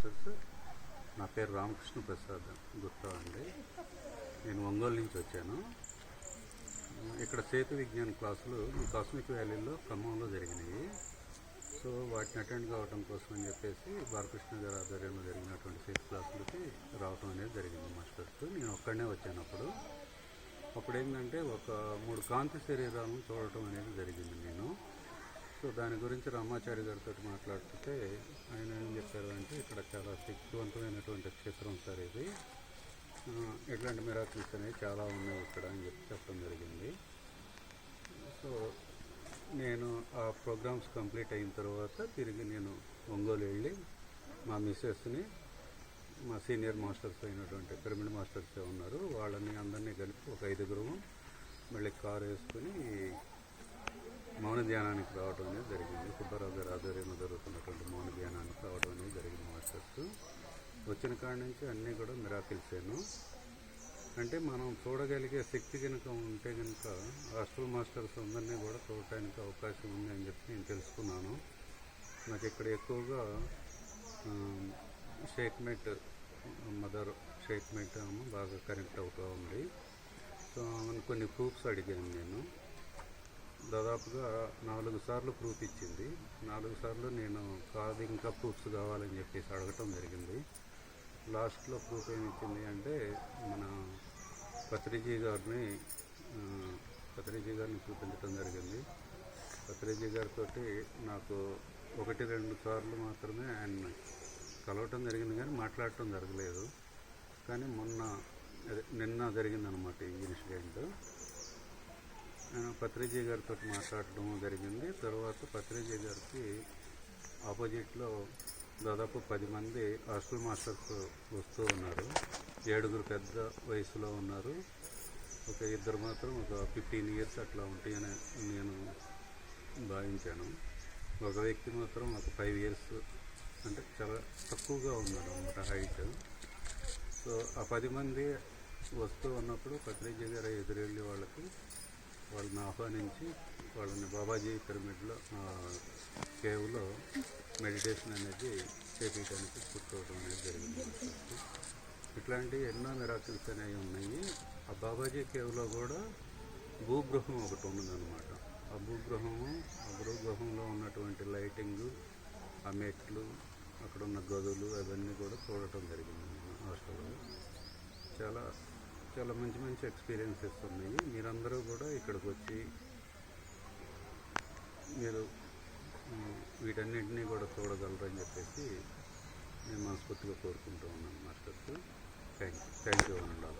Masters. నా పేరు రామకృష్ణ ప్రసాద్ గుప్తా అండి. నేను ఒంగోలు నుంచి వచ్చాను. ఇక్కడ సేతు విజ్ఞాన క్లాసులు కాస్మిక్ వ్యాలీలో ఖమ్మంలో జరిగినాయి. సో వాటిని అటెండ్ కావడం కోసం అని చెప్పేసి బాలకృష్ణ గారి ఆధ్వర్యంలో జరిగినటువంటి సేతు క్లాసులకి రావడం అనేది జరిగింది మాస్టర్స్. నేను ఒక్కడనే వచ్చాను. అప్పుడు ఏంటంటే ఒక 3 కాంతి శరీరాలను చూడటం అనేది జరిగింది నేను. సో దాని గురించి రామాచారి గారితో మాట్లాడుతుంటే ఆయన ఏం చెప్పారు అంటే, ఇక్కడ చాలా శక్తివంతమైనటువంటి క్షేత్రం సార్ ఇది, ఇట్లాంటి మిరాకిల్స్ అనేవి చాలా ఉన్నాయి ఇక్కడ అని చెప్పడం జరిగింది. సో నేను ఆ ప్రోగ్రామ్స్ కంప్లీట్ అయిన తర్వాత తిరిగి నేను ఒంగోలు వెళ్ళి మా మిస్సెస్ని, మా సీనియర్ మాస్టర్స్ అయినటువంటి పిరమిడ్ మాస్టర్స్ ఉన్నారు, వాళ్ళని అందరినీ కలిపి ఒక 5గురు మళ్ళీ కారు వేసుకుని మౌన ధ్యానానికి రావడం అనేది జరిగింది. సుబ్బారావు గారి ఆధ్వర్యంలో జరుగుతున్నటువంటి మౌన ధ్యానానికి రావడం అనేది జరిగింది మాస్టర్స్. వచ్చిన కాడి నుంచి అన్నీ కూడా మిరాకిల్సేను. అంటే మనం చూడగలిగే శక్తి కనుక ఉంటే కనుక హాస్టల్ మాస్టర్స్ అందరినీ కూడా చూడటానికి అవకాశం ఉంది అని చెప్పి నేను తెలుసుకున్నాను. నాకు ఇక్కడ ఎక్కువగా షేక్మేట్ మదర్ షేక్మేట్ బాగా కనెక్ట్ అవుతూ ఉంది. సో కొన్ని ప్రూఫ్స్ అడిగాను నేను. దాదాపుగా 4 సార్లు ప్రూఫ్ ఇచ్చింది. 4 సార్లు నేను కాదు ఇంకా ప్రూఫ్స్ కావాలని చెప్పేసి అడగటం జరిగింది. లాస్ట్లో ప్రూఫ్ ఏమి ఇచ్చింది అంటే, మన పత్రిజీ గారిని చూపించడం జరిగింది. పత్రిజీ గారితో నాకు 1-2 సార్లు మాత్రమే ఆయన కలవటం జరిగింది, కానీ మాట్లాడటం జరగలేదు. కానీ నిన్న జరిగిందనమాట ఈ ఇన్సిడెంట్. పత్రిజీ గారితో మాట్లాడటం జరిగింది. తర్వాత పత్రిజీ గారికి ఆపోజిట్లో దాదాపు 10 మంది హాస్టల్ మాస్టర్స్ వస్తూ ఉన్నారు. 7గురు పెద్ద వయసులో ఉన్నారు. ఒక 2 మాత్రం ఒక 15 ఇయర్స్ అట్లా ఉంటాయని నేను భావించాను. ఒక వ్యక్తి మాత్రం ఒక 5 ఇయర్స్, అంటే చాలా తక్కువగా ఉన్నాడు అన్నమాట హైట్. సో ఆ 10 మంది వస్తూ ఉన్నప్పుడు పత్రిజీ గారు ఎదురెళ్ళి వాళ్ళని ఆహ్వానించి వాళ్ళని బాబాజీ పిరమిడ్లో కేవ్లో మెడిటేషన్ అనేది చేపించడానికి కూర్చోవడం అనేది జరిగింది. ఇట్లాంటి ఎన్నో మిరాకిల్స్ అనేవి ఉన్నాయి. ఆ బాబాజీ కేవ్లో కూడా భూగృహం ఒకటి ఉన్నదన్నమాట. ఆ భూగృహంలో ఉన్నటువంటి లైటింగు, ఆ మెట్లు, అక్కడ ఉన్న గదులు అవన్నీ కూడా చూడటం జరిగింది హాస్టల్లో. చాలా చాలా మంచి ఎక్స్పీరియన్సెస్ ఉన్నాయి. మీరందరూ కూడా ఇక్కడికి వచ్చి మీరు వీటన్నింటినీ కూడా చూడగలరని చెప్పేసి నేను మనస్ఫూర్తిగా కోరుకుంటూ ఉన్నాను మాస్టర్స్. థ్యాంక్ యూ అనండి.